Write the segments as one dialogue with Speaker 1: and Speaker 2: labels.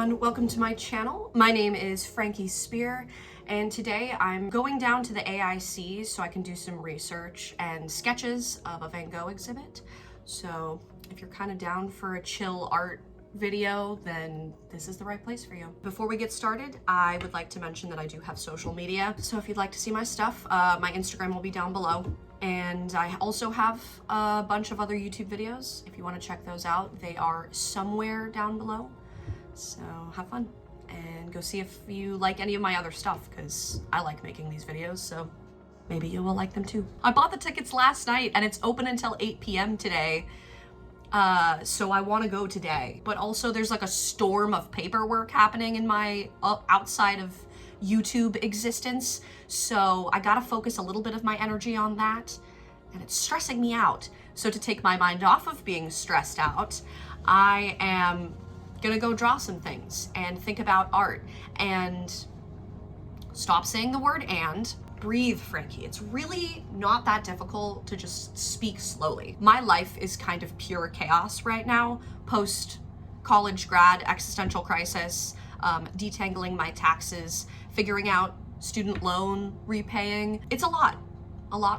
Speaker 1: everyone, welcome to my channel. My name is Frankie Spear, and today I'm going down to the AIC so I can do some research and sketches of a Van Gogh exhibit. So if you're kind of down for a chill art video, then this is the right place for you. Before we get started, I would like to mention that I do have social media. So if you'd like to see my stuff, my Instagram will be down below. And I also have a bunch of other YouTube videos. If you want to check those out, they are somewhere down below. So have fun and go see if you like any of my other stuff, because I like making these videos, so maybe you will like them too. I bought the tickets last night and it's open until 8 p.m. today. So I want to go today, but also there's like a storm of paperwork happening in my outside of YouTube existence. So I gotta focus a little bit of my energy on that, and it's stressing me out. So to take my mind off of being stressed out, I am gonna go draw some things and think about art and stop saying the word and. Breathe, Frankie. It's really not that difficult to just speak slowly. My life is kind of pure chaos right now, post college grad, existential crisis, detangling my taxes, figuring out student loan repaying. It's a lot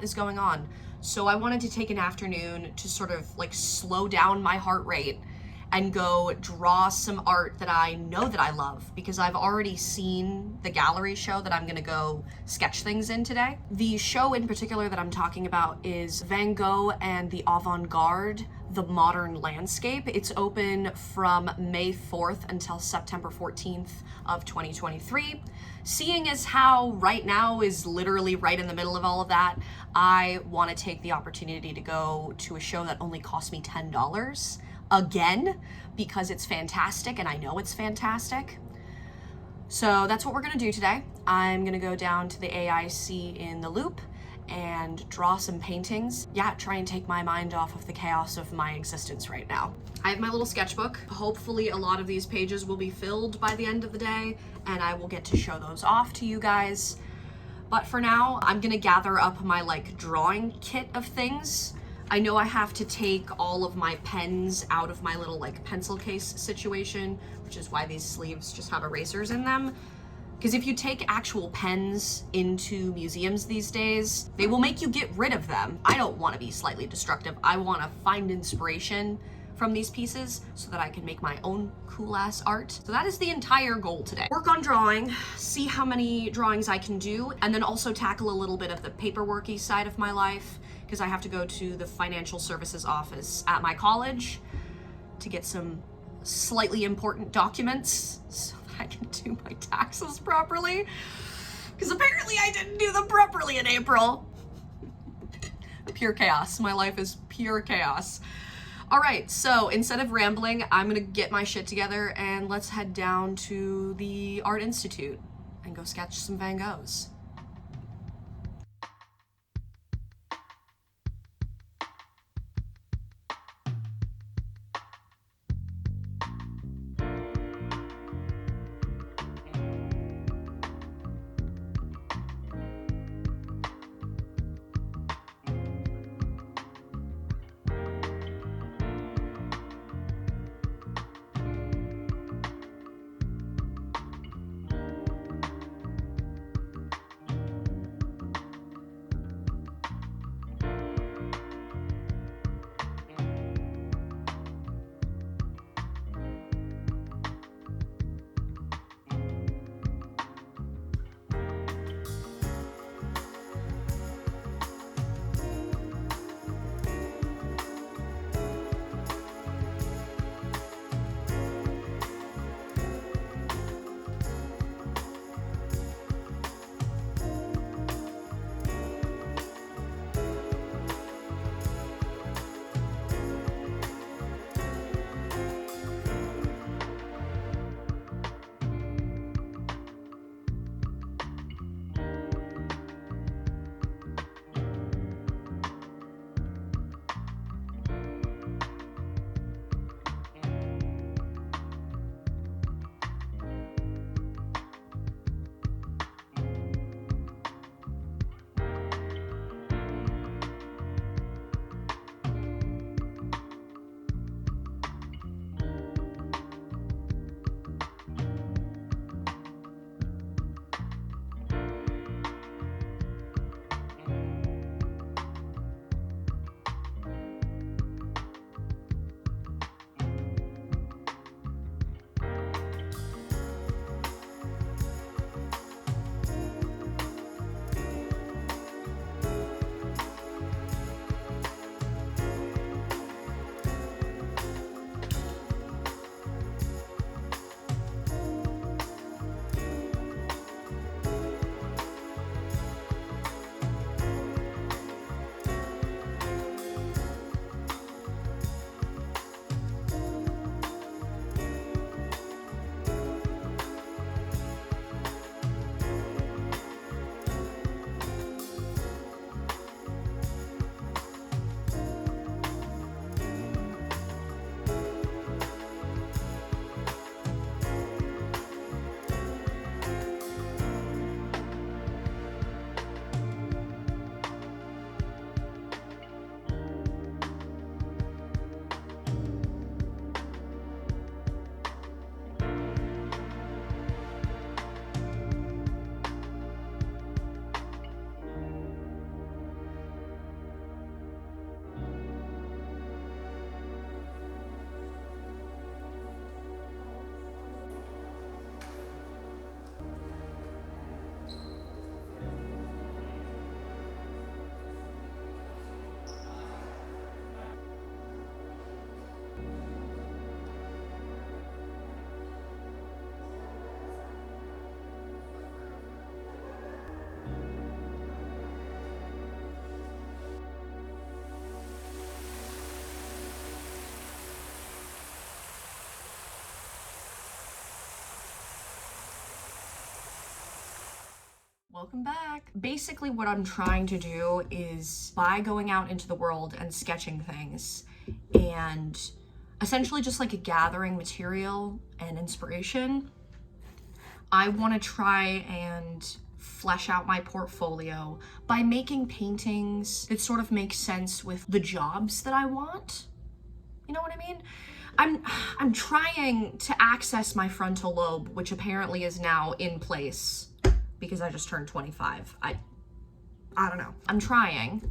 Speaker 1: is going on. So I wanted to take an afternoon to sort of like slow down my heart rate and go draw some art that I know that I love, because I've already seen the gallery show that I'm gonna go sketch things in today. The show in particular that I'm talking about is Van Gogh and the Avant-Garde, the Modern Landscape. It's open from May 4th until September 14th of 2023. Seeing as how right now is literally right in the middle of all of that, I wanna take the opportunity to go to a show that only cost me $10 again, because it's fantastic and I know it's fantastic. So that's what we're gonna do today. I'm gonna go down to the AIC in the Loop and draw some paintings. Yeah, try and take my mind off of the chaos of my existence right now. I have my little sketchbook. Hopefully a lot of these pages will be filled by the end of the day and I will get to show those off to you guys. But for now, I'm gonna gather up my like drawing kit of things. I know I have to take all of my pens out of my little like pencil case situation, which is why these sleeves just have erasers in them. Because if you take actual pens into museums these days, they will make you get rid of them. I don't want to be slightly destructive. I want to find inspiration from these pieces so that I can make my own cool ass art. So that is the entire goal today. Work on drawing, see how many drawings I can do, and then also tackle a little bit of the paperworky side of my life, because I have to go to the financial services office at my college to get some slightly important documents so that I can do my taxes properly, because apparently I didn't do them properly in April. Pure chaos. My life is pure chaos. All right, so instead of rambling, I'm gonna get my shit together and let's head down to the Art Institute and go sketch some Van Goghs. Welcome back. Basically what I'm trying to do is, by going out into the world and sketching things and essentially just like gathering material and inspiration, I want to try and flesh out my portfolio by making paintings that sort of make sense with the jobs that I want. You know what I mean? I'm trying to access my frontal lobe, which apparently is now in place because I just turned 25. I don't know. I'm trying,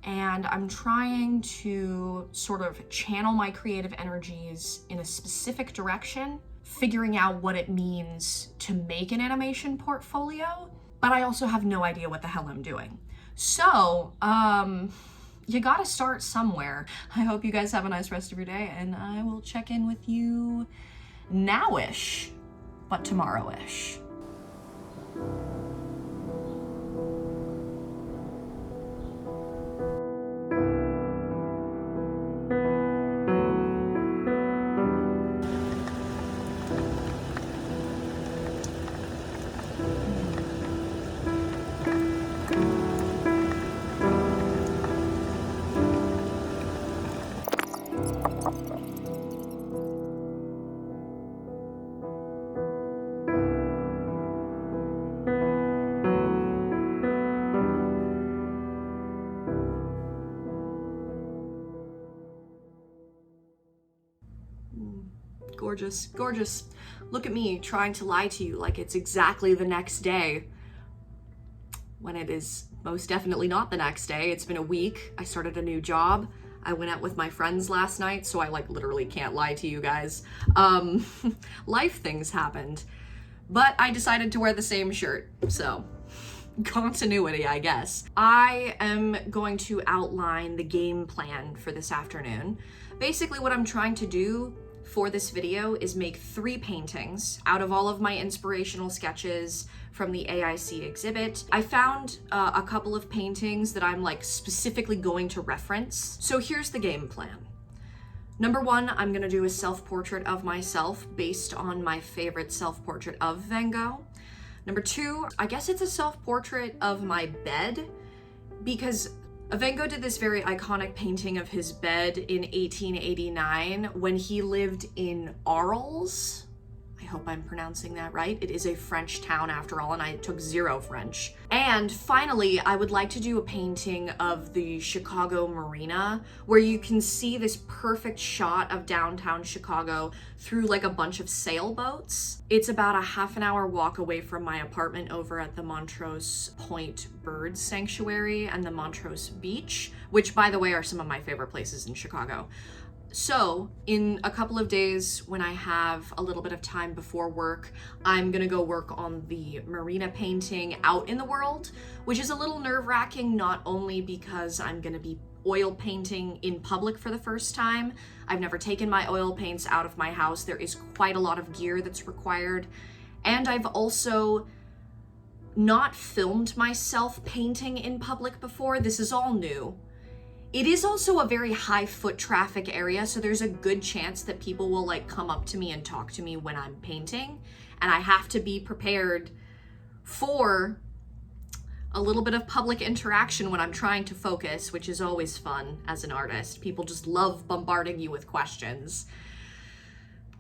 Speaker 1: and I'm trying to sort of channel my creative energies in a specific direction, figuring out what it means to make an animation portfolio, but I also have no idea what the hell I'm doing. So, you gotta start somewhere. I hope you guys have a nice rest of your day, and I will check in with you now-ish, but tomorrow-ish. Gorgeous, gorgeous. Look at me trying to lie to you like it's exactly the next day, when it is most definitely not the next day. It's been a week. I started a new job. I went out with my friends last night, so I like literally can't lie to you guys. Life things happened, but I decided to wear the same shirt, so continuity, I guess. I am going to outline the game plan for this afternoon. Basically, what I'm trying to do for this video is make 3 paintings out of all of my inspirational sketches from the AIC exhibit. I found a couple of paintings that I'm like specifically going to reference. So here's the game plan. Number 1, I'm gonna do a self-portrait of myself based on my favorite self-portrait of Van Gogh. Number 2, I guess it's a self-portrait of my bed, because Van Gogh did this very iconic painting of his bed in 1889 when he lived in Arles. I hope I'm pronouncing that right. It is a French town after all, and I took 0 French. And finally, I would like to do a painting of the Chicago Marina, where you can see this perfect shot of downtown Chicago through like a bunch of sailboats. It's about a half-an-hour walk away from my apartment over at the Montrose Point Bird Sanctuary and the Montrose Beach, which by the way are some of my favorite places in Chicago. So in a couple of days, when I have a little bit of time before work, I'm gonna go work on the marina painting out in the world, which is a little nerve-wracking, not only because I'm gonna be oil painting in public for the first time. I've never taken my oil paints out of my house. There is quite a lot of gear that's required. And I've also not filmed myself painting in public before. This is all new. It is also a very high foot traffic area, so there's a good chance that people will like come up to me and talk to me when I'm painting, and I have to be prepared for a little bit of public interaction when I'm trying to focus, which is always fun as an artist. People just love bombarding you with questions,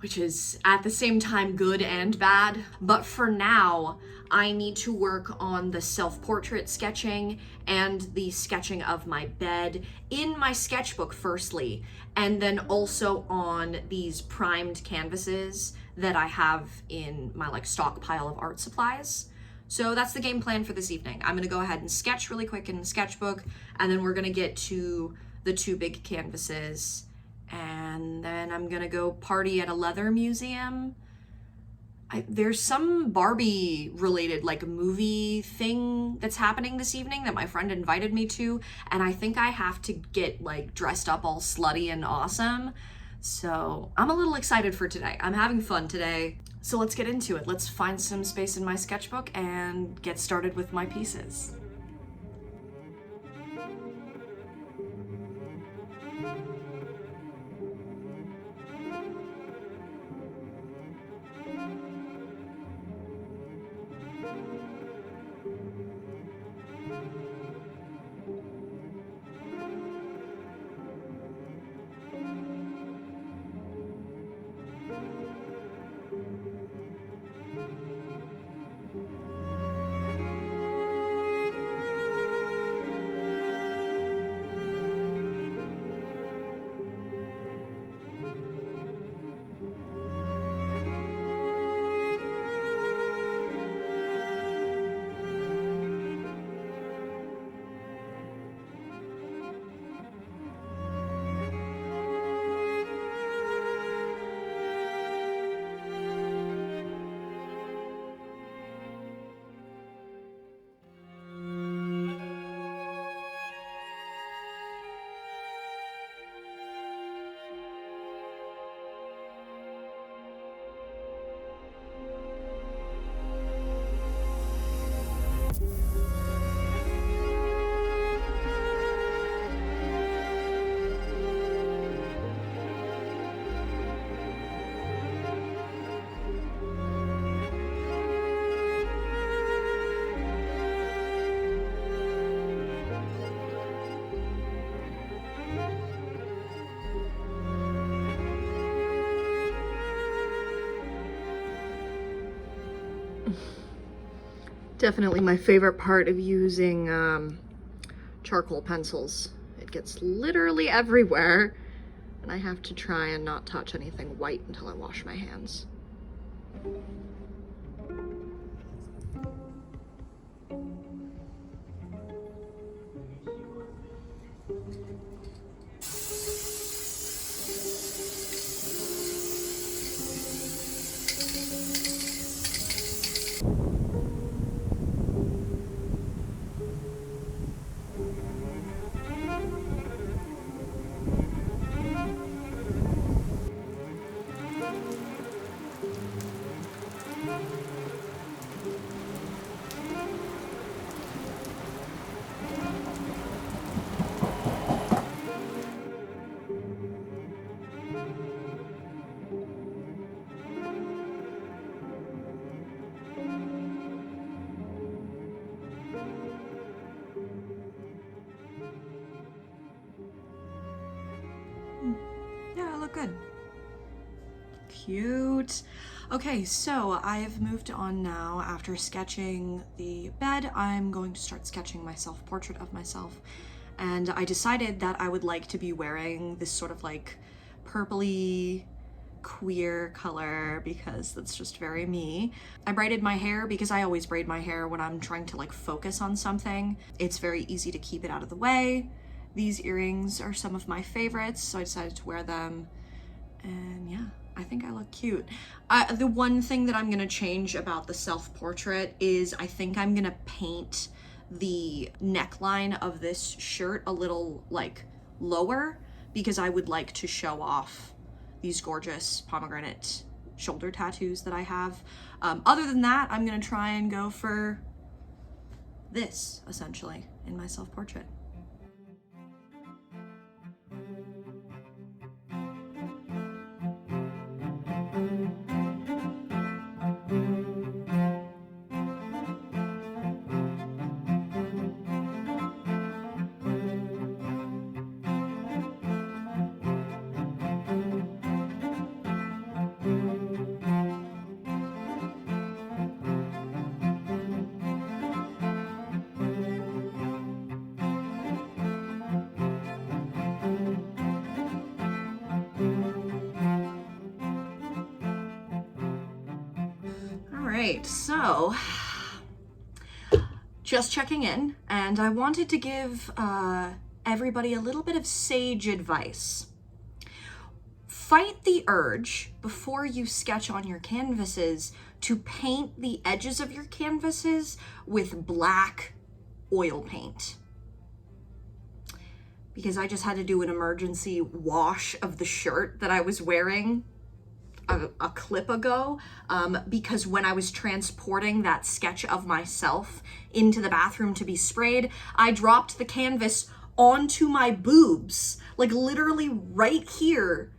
Speaker 1: which is at the same time good and bad. But for now, I need to work on the self-portrait sketching and the sketching of my bed in my sketchbook firstly, and then also on these primed canvases that I have in my like stockpile of art supplies. So that's the game plan for this evening. I'm gonna go ahead and sketch really quick in the sketchbook, and then we're gonna get to the 2 big canvases, and then I'm gonna go party at a leather museum. There's some Barbie related like movie thing that's happening this evening that my friend invited me to, and I think I have to get like dressed up all slutty and awesome. So I'm a little excited for today. I'm having fun today. So let's get into it. Let's find some space in my sketchbook and get started with my pieces. Definitely my favorite part of using charcoal pencils. It gets literally everywhere, and I have to try and not touch anything white until I wash my hands. Yeah, I look good. Cute. Okay, so I've moved on now. After sketching the bed, I'm going to start sketching my self-portrait of myself. And I decided that I would like to be wearing this sort of like purpley queer color because that's just very me. I braided my hair because I always braid my hair when I'm trying to like focus on something. It's very easy to keep it out of the way. These earrings are some of my favorites, so I decided to wear them. And yeah, I think I look cute. The one thing that I'm gonna change about the self-portrait is I think I'm gonna paint the neckline of this shirt a little like lower because I would like to show off these gorgeous pomegranate shoulder tattoos that I have. Other than that, I'm gonna try and go for this essentially in my self-portrait. Alright, so just checking in, and I wanted to give everybody a little bit of sage advice. Fight the urge before you sketch on your canvases to paint the edges of your canvases with black oil paint. Because I just had to do an emergency wash of the shirt that I was wearing a clip ago, because when I was transporting that sketch of myself into the bathroom to be sprayed, I dropped the canvas onto my boobs, like literally right here,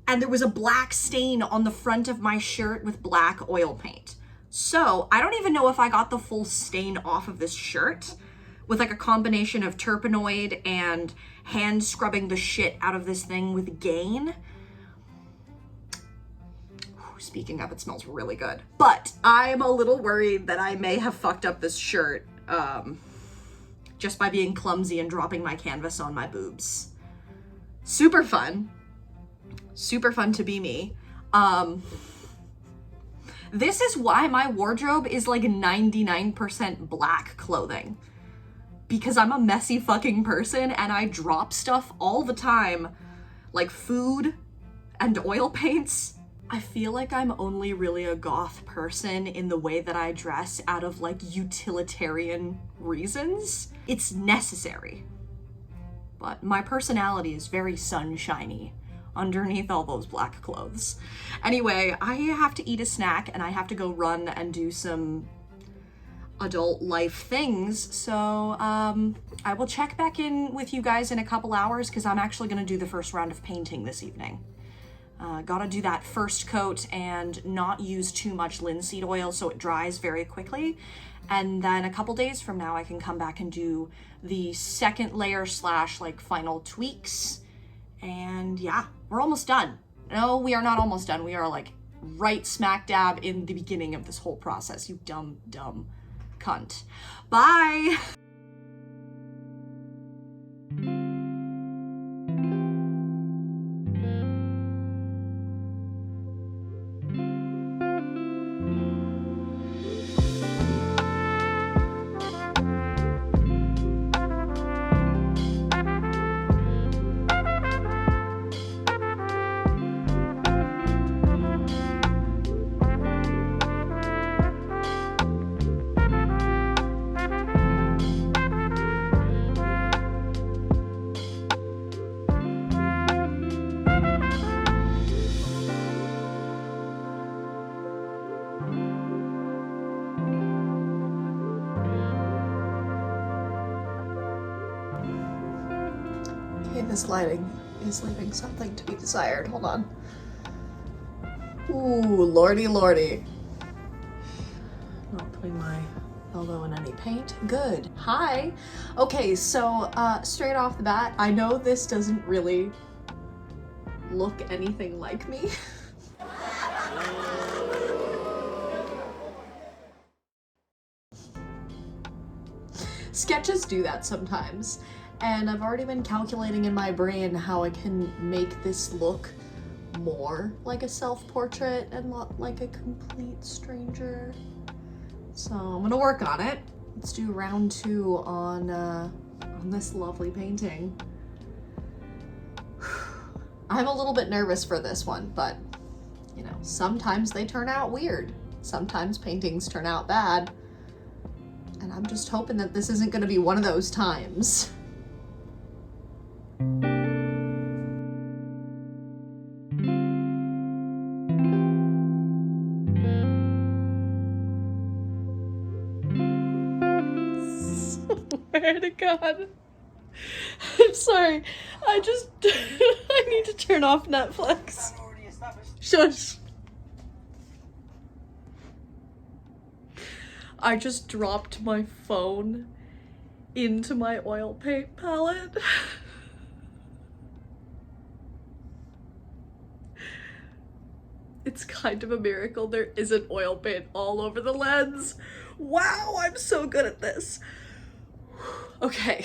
Speaker 1: and there was a black stain on the front of my shirt with black oil paint. So I don't even know if I got the full stain off of this shirt with like a combination of terpenoid and hand scrubbing the shit out of this thing with Gain. Speaking of, it smells really good. But I'm a little worried that I may have fucked up this shirt just by being clumsy and dropping my canvas on my boobs. Super fun. Super fun to be me. This is why my wardrobe is like 99% black clothing. Because I'm a messy fucking person and I drop stuff all the time, like food and oil paints. I feel like I'm only really a goth person in the way that I dress out of like utilitarian reasons. It's necessary. But my personality is very sunshiny underneath all those black clothes. Anyway, I have to eat a snack and I have to go run and do some adult life things. So I will check back in with you guys in a couple hours because I'm actually gonna do the first round of painting this evening. Gotta do that first coat and not use too much linseed oil so it dries very quickly. And then a couple days from now, I can come back and do the second layer / like final tweaks. And yeah, we're almost done. No, we are not almost done. We are like right smack dab in the beginning of this whole process, you dumb cunt. Bye! Okay, this lighting is leaving something to be desired. Hold on. Ooh, lordy lordy. Not putting my elbow in any paint. Good. Hi. Okay, so straight off the bat, I know this doesn't really look anything like me. Sketches do that sometimes, and I've already been calculating in my brain how I can make this look more like a self-portrait and not like a complete stranger. So I'm gonna work on it. Let's do round 2 on this lovely painting. I'm a little bit nervous for this one, but you know, sometimes they turn out weird. Sometimes paintings turn out bad. And I'm just hoping that this isn't gonna be one of those times. Swear to God. I'm sorry. I need to turn off Netflix. Shush. I just dropped my phone into my oil paint palette. It's kind of a miracle there isn't oil paint all over the lens. Wow, I'm so good at this. Okay.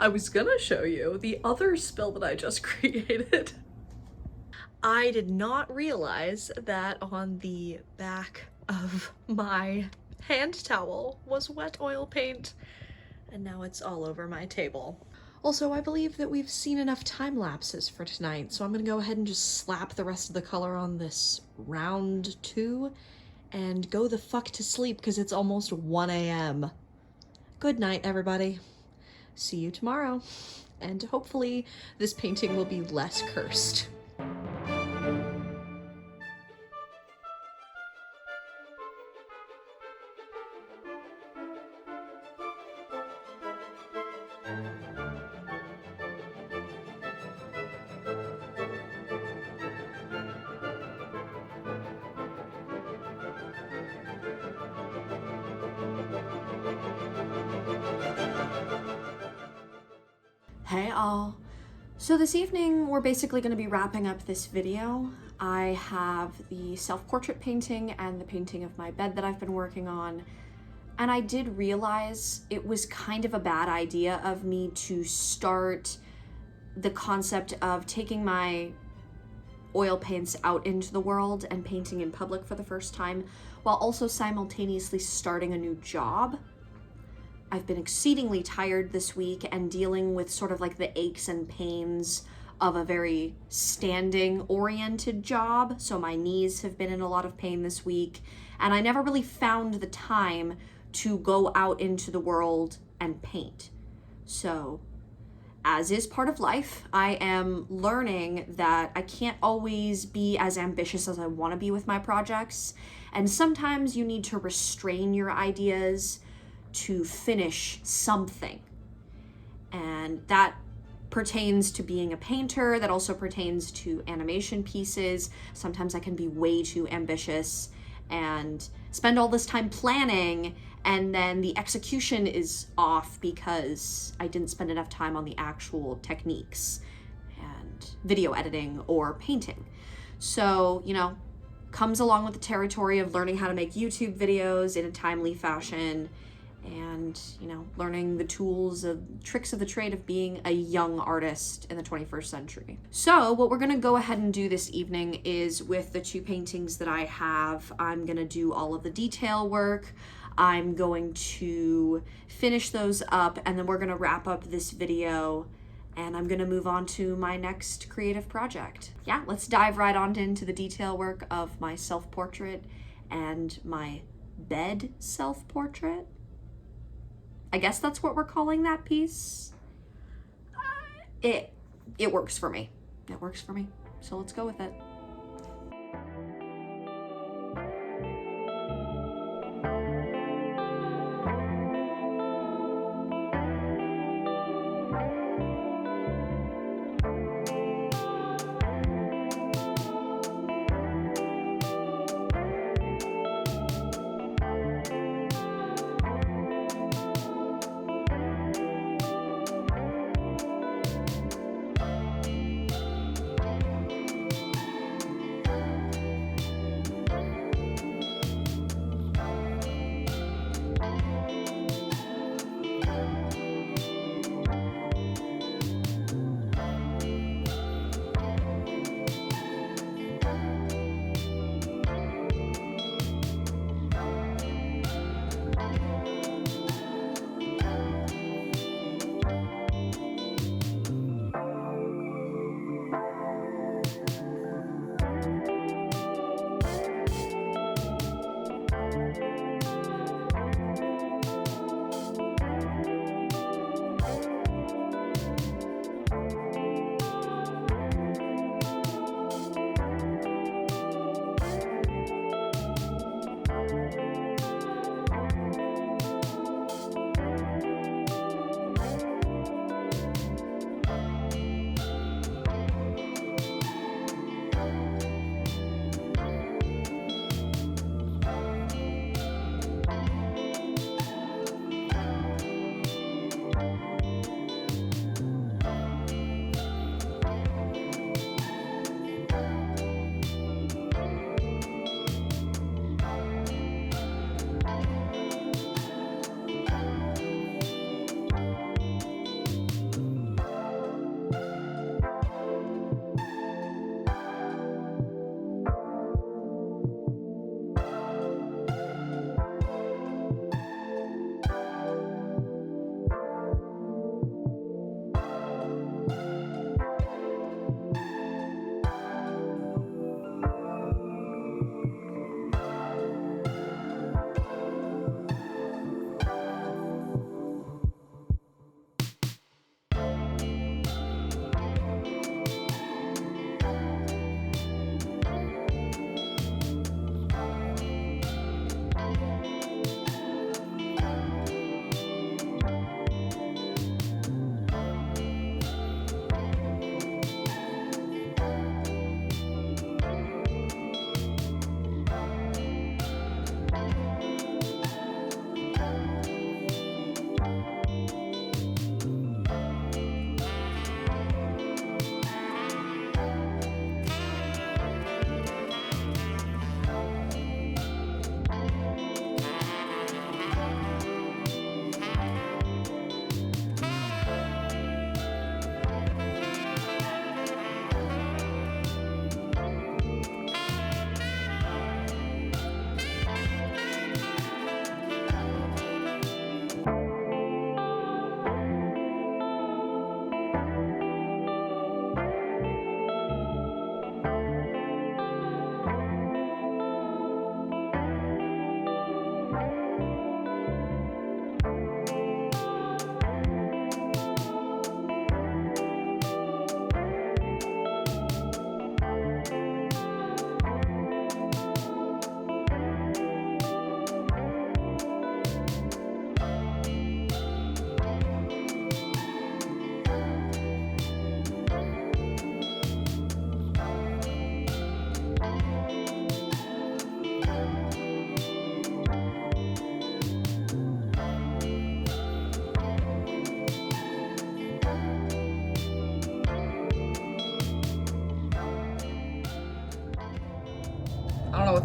Speaker 1: I was gonna show you the other spill that I just created. I did not realize that on the back of my hand towel was wet oil paint, and now it's all over my table. Also, I believe that we've seen enough time lapses for tonight, so I'm gonna go ahead and just slap the rest of the color on this round 2 and go the fuck to sleep because it's almost 1 a.m. Good night, everybody. See you tomorrow, and hopefully this painting will be less cursed. Hey all. So this evening we're basically going to be wrapping up this video. I have the self-portrait painting and the painting of my bed that I've been working on, and I did realize it was kind of a bad idea of me to start the concept of taking my oil paints out into the world and painting in public for the first time while also simultaneously starting a new job. I've been exceedingly tired this week and dealing with sort of like the aches and pains of a very standing-oriented job. So my knees have been in a lot of pain this week, and I never really found the time to go out into the world and paint. So, as is part of life, I am learning that I can't always be as ambitious as I want to be with my projects, and sometimes you need to restrain your ideas to finish something. And that pertains to being a painter, that also pertains to animation pieces. Sometimes I can be way too ambitious and spend all this time planning, and then the execution is off because I didn't spend enough time on the actual techniques and video editing or painting. So, you know, comes along with the territory of learning how to make YouTube videos in a timely fashion and, you know, learning the tools of tricks of the trade of being a young artist in the 21st century. So what we're gonna go ahead and do this evening is, with the 2 paintings that I have, I'm gonna do all of the detail work. I'm going to finish those up, and then we're gonna wrap up this video, and I'm gonna move on to my next creative project. Yeah, let's dive right on into the detail work of my self-portrait and my bed self-portrait. I guess that's what we're calling that piece. It works for me. It works for me. So let's go with it.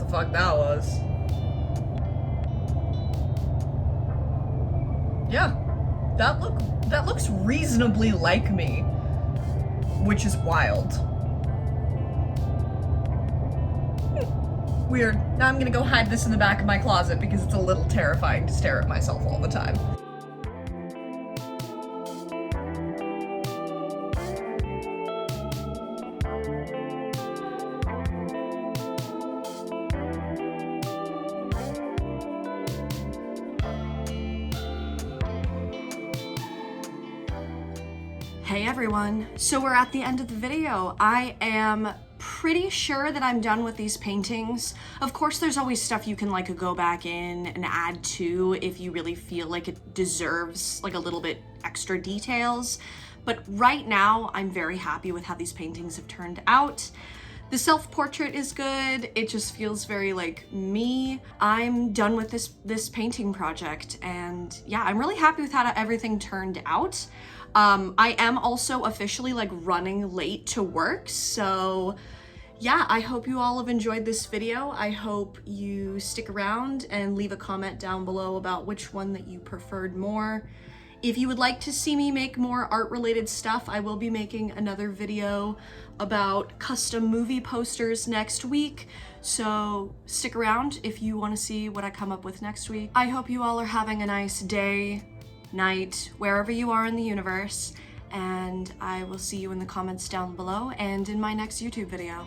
Speaker 2: fuck that was. Yeah, that looks reasonably like me, which is wild. Weird. Now I'm gonna go hide this in the back of my closet because it's a little terrifying to stare at myself all the time.
Speaker 1: Hey everyone, so we're at the end of the video. I am pretty sure that I'm done with these paintings. Of course, there's always stuff you can like go back in and add to if you really feel like it deserves like a little bit extra details. But right now, I'm very happy with how these paintings have turned out. The self-portrait is good. It just feels very like me. I'm done with this painting project, and yeah, I'm really happy with how everything turned out. I am also officially like running late to work, so yeah, I hope you all have enjoyed this video. I hope you stick around and leave a comment down below about which one that you preferred more. If you would like to see me make more art-related stuff, I will be making another video about custom movie posters next week, so stick around if you want to see what I come up with next week. I hope you all are having a nice day, night, wherever you are in the universe, and I will see you in the comments down below and in my next YouTube video.